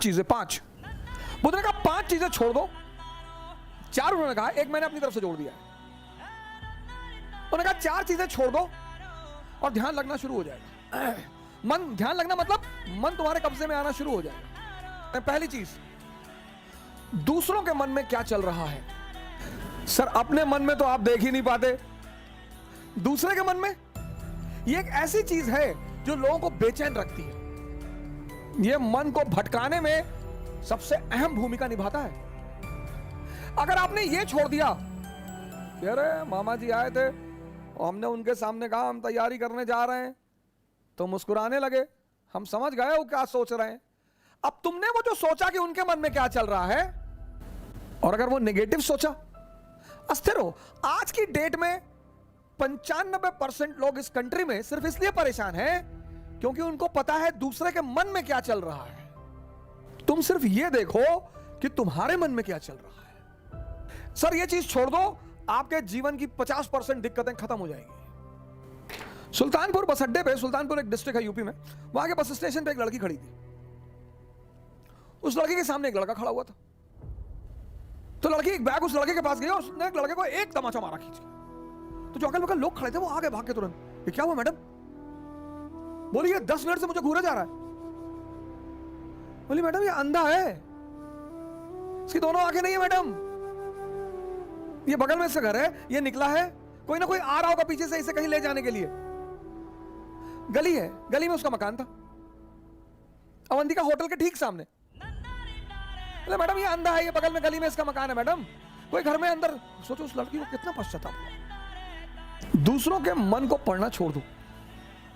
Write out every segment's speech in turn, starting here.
चीजें, 5। बुद्ध ने कहा 5 चीजें छोड़ दो। 4 उन्होंने कहा, एक मैंने अपनी तरफ से जोड़ दिया। उन्होंने कहा 4 चीजें छोड़ दो और ध्यान लगना शुरू हो जाएगा। मन, ध्यान लगना मतलब मन तुम्हारे कब्जे में आना शुरू हो जाएगा। पहली चीज, दूसरों के मन में क्या चल रहा है। सर अपने मन में तो आप देख ही नहीं पाते, दूसरे के मन में। ये एक ऐसी चीज है जो लोगों को बेचैन रखती है। ये मन को भटकाने में सबसे अहम भूमिका निभाता है। अगर आपने ये छोड़ दिया, अरे मामा जी आए थे और हमने उनके सामने कहा हम तैयारी करने जा रहे हैं, तो मुस्कुराने लगे, हम समझ गए वो क्या सोच रहे हैं। अब तुमने वो जो सोचा कि उनके मन में क्या चल रहा है, और अगर वो नेगेटिव सोचा, अस्थिर हो। आज की डेट में 95% लोग इस कंट्री में सिर्फ इसलिए परेशान हैं क्योंकि उनको पता है दूसरे के मन में क्या चल रहा है। तुम सिर्फ ये देखो कि तुम्हारे मन में क्या चल रहा है। सर ये चीज छोड़ दो, आपके जीवन की 50% दिक्कतें खत्म हो जाएंगी। सुल्तानपुर बस अड्डे पे, सुल्तानपुर एक डिस्ट्रिक्ट है यूपी में, वहां के बस स्टेशन पे एक लड़की खड़ी थी। उस लड़की के सामने एक लड़का खड़ा हुआ था। तो लड़की एक बैग उस लड़के के पास गई और उसने लड़के को एक तमाचा मारा खींच के। तो जो अगल बगल लोग खड़े थे वो आगे भाग के तुरंत, ये क्या हुआ मैडम? बोली ये 10 मिनट से मुझे घूरे जा रहा है। बोली मैडम ये अंधा है, इसकी दोनों आंखें नहीं है मैडम, ये बगल में से घर है, ये निकला है, कोई ना कोई आ रहा होगा पीछे से इसे कहीं ले जाने के लिए। गली है, गली में उसका मकान था, अवंतिका होटल के ठीक सामने। अरे मैडम ये अंधा है, ये बगल में गली में इसका मकान है मैडम, कोई घर में अंदर। सोचो उस लड़की को कितना पश्चाताप हुआ। दूसरों के मन को पढ़ना छोड़ दो।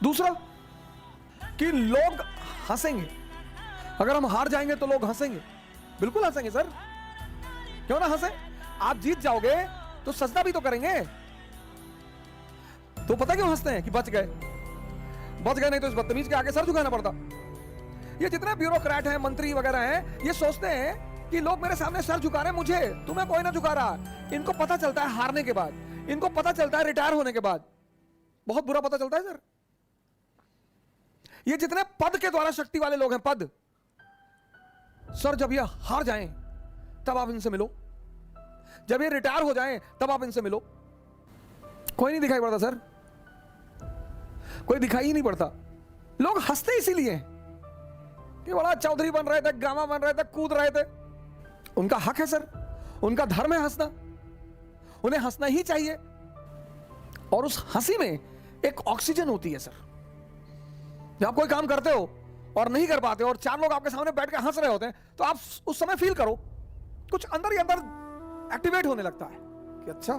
दूसरा कि लोग हंसेंगे, अगर हम हार जाएंगे तो लोग हंसेंगे। बिल्कुल हंसेंगे सर, क्यों ना हंसे। आप जीत जाओगे तो सजदा भी तो करेंगे। तो पता क्यों हंसते हैं कि बच गए, नहीं तो इस बदतमीज के आगे सर झुकाना पड़ता। ये जितने ब्यूरोक्रेट हैं, मंत्री वगैरह हैं, ये सोचते हैं कि लोग मेरे सामने सर झुका रहे हैं, मुझे, तुम्हें कोई ना झुका रहा। इनको पता चलता है हारने के बाद, इनको पता चलता है रिटायर होने के बाद, बहुत बुरा पता चलता है सर। ये जितने पद के द्वारा शक्ति वाले लोग हैं, पद, सर जब ये हार जाएं तब आप इनसे मिलो, जब ये रिटायर हो जाएं तब आप इनसे मिलो। कोई नहीं दिखाई पड़ता सर, कोई दिखाई ही नहीं पड़ता। लोग हंसते इसीलिए कि बड़ा चौधरी बन रहे थे, गामा बन रहे थे, कूद रहे थे। उनका हक है सर, उनका धर्म है हंसना, उन्हें हंसना ही चाहिए। और उस हंसी में एक ऑक्सीजन होती है सर। जब आप कोई काम करते हो और नहीं कर पाते और 4 लोग आपके सामने बैठ के हंस रहे होते हैं, तो आप उस समय फील करो, कुछ अंदर ही अंदर एक्टिवेट होने लगता है कि अच्छा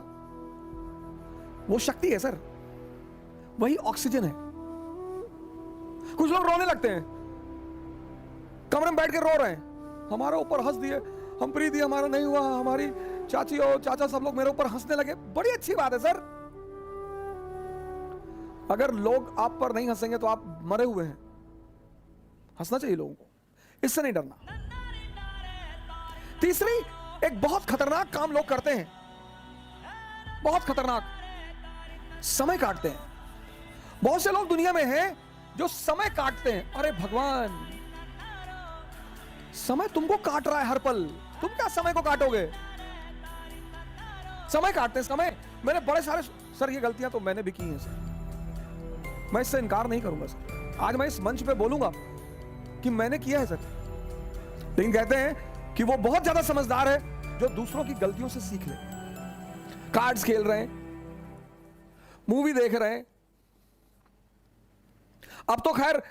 वो शक्ति है सर, वही ऑक्सीजन है। कुछ लोग रोने लगते हैं, कमरे में बैठ के रो रहे हैं, हमारे ऊपर हंस दिए, हम प्रीति हमारा नहीं हुआ, हमारी चाची और चाचा सब लोग मेरे ऊपर हंसने लगे। बड़ी अच्छी बात है सर। अगर लोग आप पर नहीं हंसेंगे तो आप मरे हुए हैं। हंसना चाहिए लोगों को, इससे नहीं डरना। तीसरी, एक बहुत खतरनाक काम लोग करते हैं, बहुत खतरनाक, समय काटते हैं। बहुत से लोग दुनिया में हैं जो समय काटते हैं। अरे भगवान, समय तुमको काट रहा है हर पल, तुम क्या समय को काटोगे? समय काटते हैं, समय। मैंने बड़े सारे, सर ये गलतियां तो मैंने भी की हैं सर, मैं इससे इनकार नहीं करूंगा सर। आज मैं इस मंच पे बोलूंगा कि मैंने किया है सर। लेकिन कहते हैं कि वो बहुत ज्यादा समझदार है जो दूसरों की गलतियों से सीख ले। कार्ड्स खेल रहे हैं, मूवी देख रहे हैं, अब तो खैर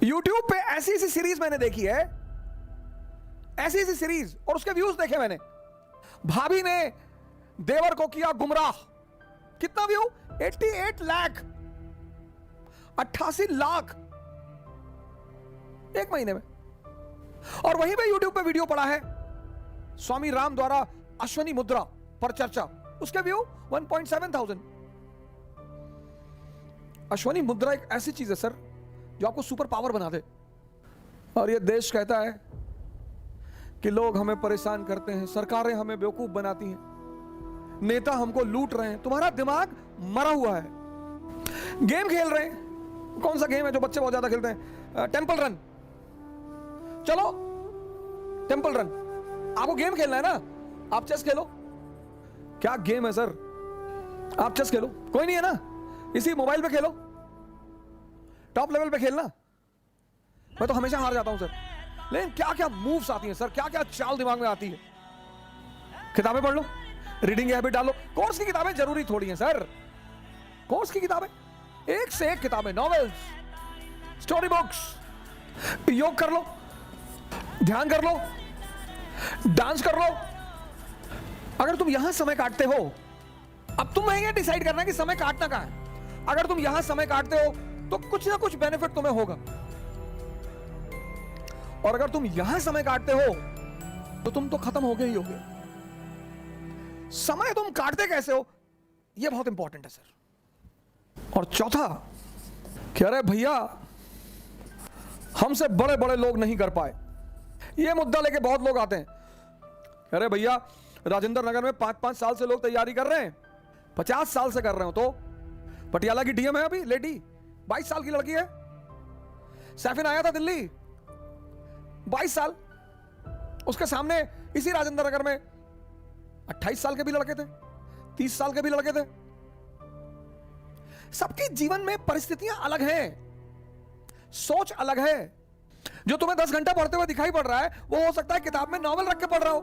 यूट्यूब पे ऐसी ऐसी सीरीज मैंने देखी है, ऐसी ऐसी सीरीज, और उसके व्यूज देखे मैंने। भाभी ने देवर को किया गुमराह, कितना व्यू? 88 लाख, 88 लाख एक महीने में। और वहीं पे यूट्यूब पे वीडियो पड़ा है स्वामी राम द्वारा अश्वनी मुद्रा पर चर्चा, उसके व्यू 1.7,000। अश्वनी मुद्रा एक ऐसी चीज है सर जो आपको सुपर पावर बना दे। और ये देश कहता है कि लोग हमें परेशान करते हैं, सरकारें हमें बेवकूफ बनाती हैं, नेता हमको लूट रहे हैं। तुम्हारा दिमाग मरा हुआ है। गेम खेल रहे हैं, कौन सा गेम है जो बच्चे बहुत ज्यादा खेलते हैं? Temple run. चलो टेंपल रन। आपको गेम खेलना है ना, आप चेस खेलो। क्या गेम है सर, आप चेस खेलो, कोई नहीं है ना, इसी मोबाइल पे खेलो, टॉप लेवल पे खेलना। मैं तो हमेशा हार जाता हूं सर, लेकिन क्या क्या मूव्स आती हैं सर, क्या क्या चाल दिमाग में आती है। किताबें पढ़ लो, रीडिंग हैबिट डालो। कोर्स की किताबें जरूरी थोड़ी हैं सर, कोर्स की किताबें एक से एक किताबें, नॉवेल्स, स्टोरी बुक्स। योग कर लो, ध्यान कर लो, डांस कर लो। अगर तुम यहां समय काटते हो, अब तुम ये डिसाइड करना कि समय काटना कहां है। अगर तुम यहां समय काटते हो तो कुछ ना कुछ बेनिफिट तुम्हें होगा, और अगर तुम यहां समय काटते हो तो तुम तो खत्म हो गए ही हो गए। समय तुम काटते कैसे हो, यह बहुत इंपॉर्टेंट है सर। और चौथा, कह रहे भैया हमसे बड़े बड़े लोग नहीं कर पाए, यह मुद्दा लेके बहुत लोग आते हैं। कह रहे भैया राजेंद्र नगर में 5-5 साल से लोग तैयारी कर रहे हैं, 50 साल से कर रहे हो। तो पटियाला की डीएम है अभी लेडी, 22 साल की लड़की है। सैफिन आया था दिल्ली, 22 साल। उसके सामने इसी राजेंद्र नगर में 28 साल के भी लड़के थे, 30 साल के भी लड़के थे। सबके जीवन में परिस्थितियां अलग हैं, सोच अलग है। जो तुम्हें 10 घंटा पढ़ते हुए दिखाई पड़ रहा है, वो हो सकता है किताब में नॉवेल रख के पढ़ रहा हो।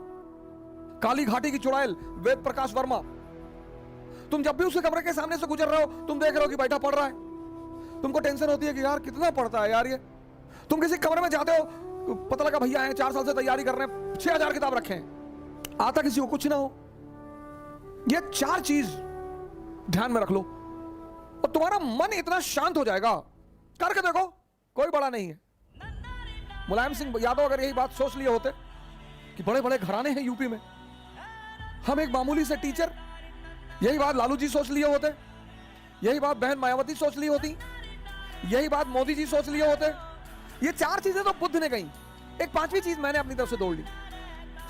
काली घाटी की चुड़ैल वेद प्रकाश वर्मा, तुम जब भी उसके कमरे के सामने से गुजर रहे हो, तुम देख रहे हो कि बैठा पढ़ रहा है। तुमको टेंशन होती है कि यार कितना पढ़ता है यार ये। तुम किसी कमरे में जाते हो, पता लगा भैया है 4 साल से तैयारी कर रहे हैं, 6000 किताब रखे हैं, आता किसी को कुछ ना हो। ये 4 चीज ध्यान में रख लो और तुम्हारा मन इतना शांत हो जाएगा। करके देखो, कोई बड़ा नहीं है। मुलायम सिंह यादव अगर यही बात सोच लिए होते कि बड़े बड़े घराने हैं यूपी में, हम एक मामूली से टीचर, यही बात लालू जी सोच लिए होते, यही बात बहन मायावती सोच ली होती, यही बात मोदी जी सोच लिए होते। ये 4 चीजें तो बुद्ध ने कही, एक 5वीं चीज मैंने अपनी तरफ से जोड़ ली।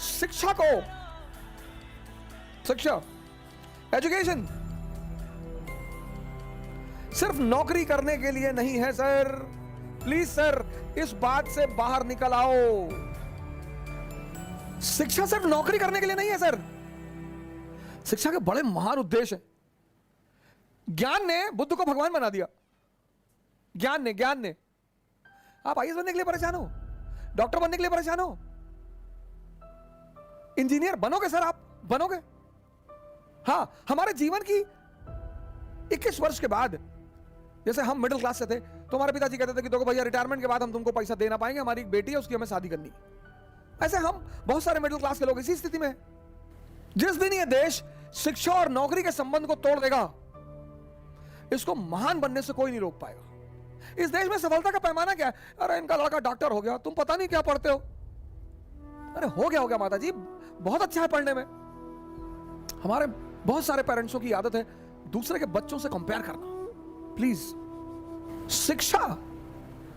शिक्षा को, शिक्षा, एजुकेशन सिर्फ नौकरी करने के लिए नहीं है सर। प्लीज सर, इस बात से बाहर निकल आओ। शिक्षा सिर्फ नौकरी करने के लिए नहीं है सर, शिक्षा के बड़े महान उद्देश्य हैं। ज्ञान ने बुद्ध को भगवान बना दिया। ज्ञान ने आप आईएएस बनने के लिए परेशान हो, डॉक्टर बनने के लिए परेशान हो, इंजीनियर बनोगे सर, आप बनोगे। हां, हमारे जीवन की 21 वर्ष के बाद, जैसे हम मिडिल क्लास से थे तो हमारे पिताजी कहते थे कि देखो भैया रिटायरमेंट के बाद हम तुमको पैसा दे ना पाएंगे, हमारी एक बेटी है उसकी हमें शादी करनी। ऐसे हम बहुत सारे मिडिल क्लास के लोग इसी स्थिति में हैं। जिस दिन ये देश शिक्षा और नौकरी के संबंध को तोड़ देगा, इसको महान बनने से कोई नहीं रोक पाएगा। इस देश में सफलता का पैमाना क्या है? अरे इनका लड़का डॉक्टर हो गया, तुम पता नहीं क्या पढ़ते हो। अरे हो गया माता जी, बहुत अच्छा है पढ़ने में। हमारे बहुत सारे पेरेंट्सों की आदत है दूसरे के बच्चों से कंपेयर करना। प्लीज, शिक्षा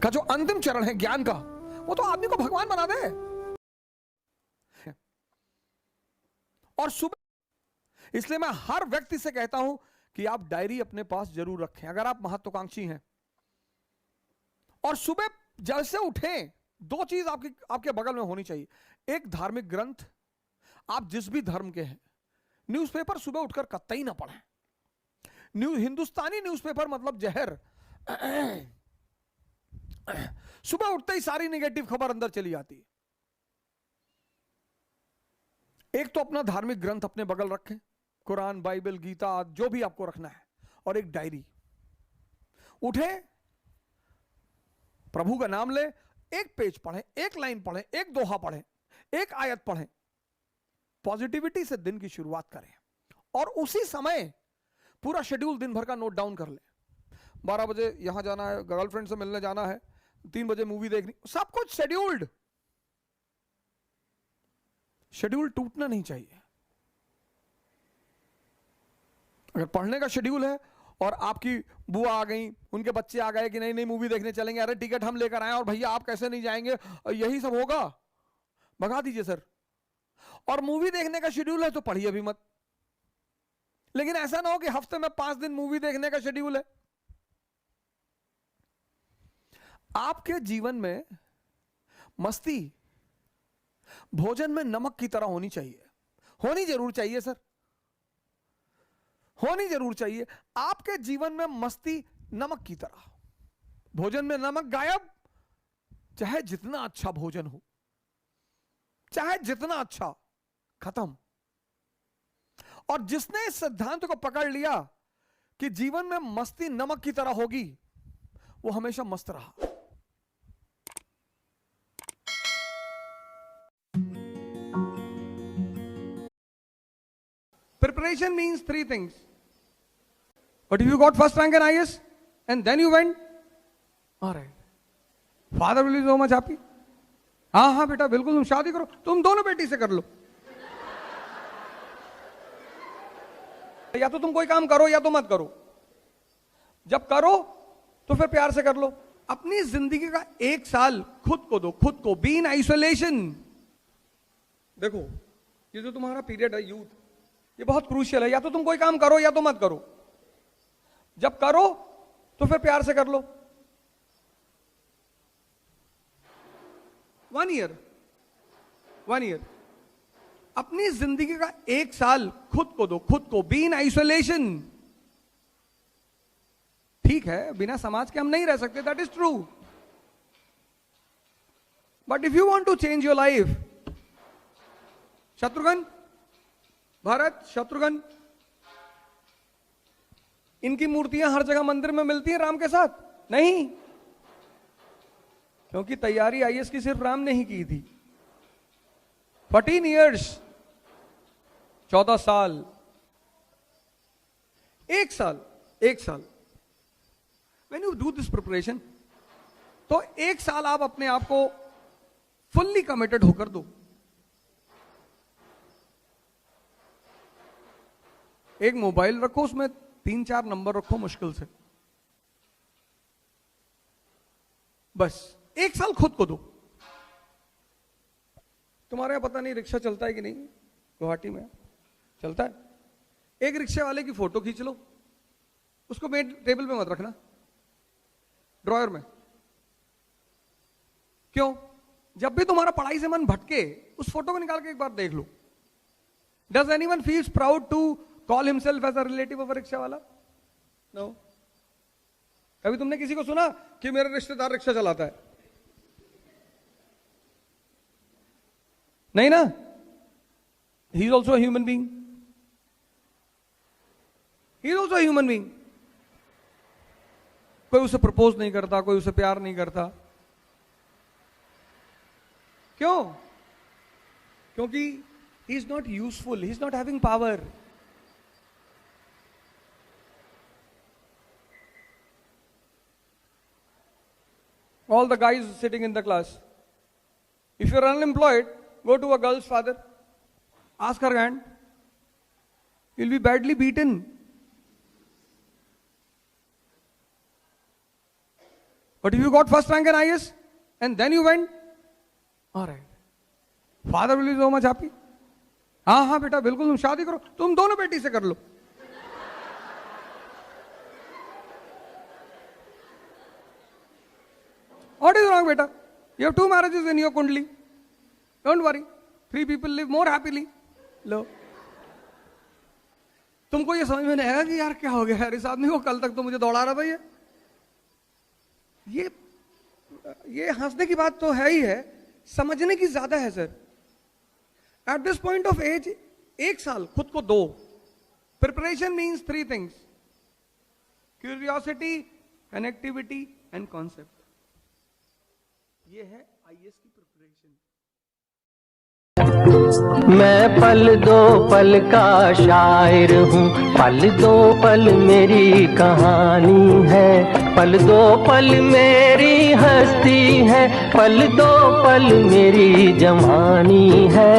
का जो अंतिम चरण है ज्ञान का, वो तो आदमी को भगवान बना दे। और सुबह, इसलिए मैं हर व्यक्ति से कहता हूं कि आप डायरी अपने पास जरूर रखें अगर आप महत्वाकांक्षी हैं। और सुबह जैसे उठें, 2 चीज आपके बगल में होनी चाहिए। एक धार्मिक ग्रंथ, आप जिस भी धर्म के हैं। न्यूज़पेपर सुबह उठकर कतई ना पढ़ें। हिंदुस्तानी न्यूज़पेपर मतलब जहर। सुबह उठते ही सारी नेगेटिव खबर अंदर चली जाती है। एक तो अपना धार्मिक ग्रंथ अपने बगल रखें, कुरान, बाइबल, गीता, जो भी आपको रखना है, और एक डायरी। उठे, प्रभु का नाम ले, एक पेज पढ़ें, एक लाइन पढ़ें, एक दोहा पढ़ें, एक आयत पढ़ें। पॉजिटिविटी से दिन की शुरुआत करें और उसी समय पूरा शेड्यूल दिन भर का नोट डाउन कर ले। 12 बजे यहां जाना है, गर्लफ्रेंड से मिलने जाना है, 3 बजे मूवी देखनी, सब कुछ शेड्यूल्ड। शेड्यूल टूटना नहीं चाहिए। अगर पढ़ने का शेड्यूल है और आपकी बुआ आ गई, उनके बच्चे आ गए कि नहीं मूवी देखने चलेंगे, अरे टिकट हम लेकर आए और भैया आप कैसे नहीं जाएंगे, और यही सब होगा, भगा दीजिए सर। और मूवी देखने का शेड्यूल है तो पढ़िए भी मत। लेकिन ऐसा ना हो कि हफ्ते में 5 दिन मूवी देखने का शेड्यूल है। आपके जीवन में मस्ती भोजन में नमक की तरह होनी चाहिए। होनी जरूर चाहिए सर, होनी जरूर चाहिए। आपके जीवन में मस्ती नमक की तरह, भोजन में नमक गायब, चाहे जितना अच्छा भोजन हो, चाहे जितना अच्छा, खत्म। और जिसने इस सिद्धांत को पकड़ लिया कि जीवन में मस्ती नमक की तरह होगी, वो हमेशा मस्त रहा। Preparation means three things. But if you got first rank in IAS and then you went, all right, father will be so much happy. हाँ हाँ बेटा बिल्कुल, तुम शादी करो, तुम दोनों बेटी से कर लो, या तो तुम कोई काम करो या तो मत करो। जब करो तो फिर प्यार से कर लो। अपनी जिंदगी का 1 साल खुद को दो, खुद को। Be in isolation. देखो ये जो तुम्हारा पीरियड है यूथ, ये बहुत क्रूशियल है। या तो तुम कोई काम करो या तो मत करो। जब करो तो फिर प्यार से कर लो। 1 ईयर अपनी जिंदगी का 1 साल खुद को दो, खुद को। Be in isolation. ठीक है, बिना समाज के हम नहीं रह सकते, that is true. But if you want to change your life, Shatrughan, Bharat, Shatrughan, इनकी मूर्तियां हर जगह मंदिर में मिलती हैं राम के साथ? नहीं, क्योंकि तैयारी आईएएस की सिर्फ राम ने ही की थी। 14 years, 14 साल, 1 साल। When you do this preparation, तो 1 साल आप अपने आप को फुल्ली कमिटेड होकर दो। एक मोबाइल रखो, उसमें 3-4 नंबर रखो मुश्किल से, बस 1 साल खुद को दो। तुम्हारे यहां पता नहीं रिक्शा चलता है कि नहीं, गुवाहाटी में चलता है। एक रिक्शे वाले की फोटो खींच लो, उसको मेन टेबल पे मत रखना, ड्रॉयर में। क्यों? जब भी तुम्हारा पढ़ाई से मन भटके, उस फोटो को निकाल के एक बार देख लो। Does anyone feels proud to call himself as a relative of a rickshaw वाला? नो। कभी तुमने किसी को सुना कि मेरा रिश्तेदार रिक्शा चलाता है? नहीं ना। He is also human being, he is also human being. कोई उसे प्रपोज नहीं करता, कोई उसे प्यार नहीं करता। क्यों? क्योंकि he is not useful, he is not having power. All the guys sitting in the class, if you're unemployed, go to a girl's father, ask her hand. You'll be badly beaten. But if you got first rank in IAS and then you went, all right, father will be so much happy. हाँ हाँ बेटा बिल्कुल, तुम शादी करो, तुम दोनों बेटी से कर लो। What is wrong, beta? You have 2 marriages in your kundli. Don't worry. 3 people live more happily. लो। तुमको ये समझ में नहीं आएगा कि यार क्या हो गया यार इस आदमी को, कल तक तो मुझे दौड़ा रहा था ये हंसने की बात तो है ही है, समझने की ज्यादा है sir. At this point of age 1 साल खुद को दो। Preparation means 3 things: curiosity, connectivity and concept. ये है आईएएस की प्रिपरेशन। मैं पल दो पल का शायर हूँ, पल दो पल मेरी कहानी है, पल दो पल मेरी हस्ती है, पल दो पल मेरी जवानी है।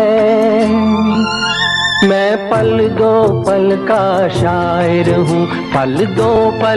मैं पल दो पल का शायर हूँ, पल दो पल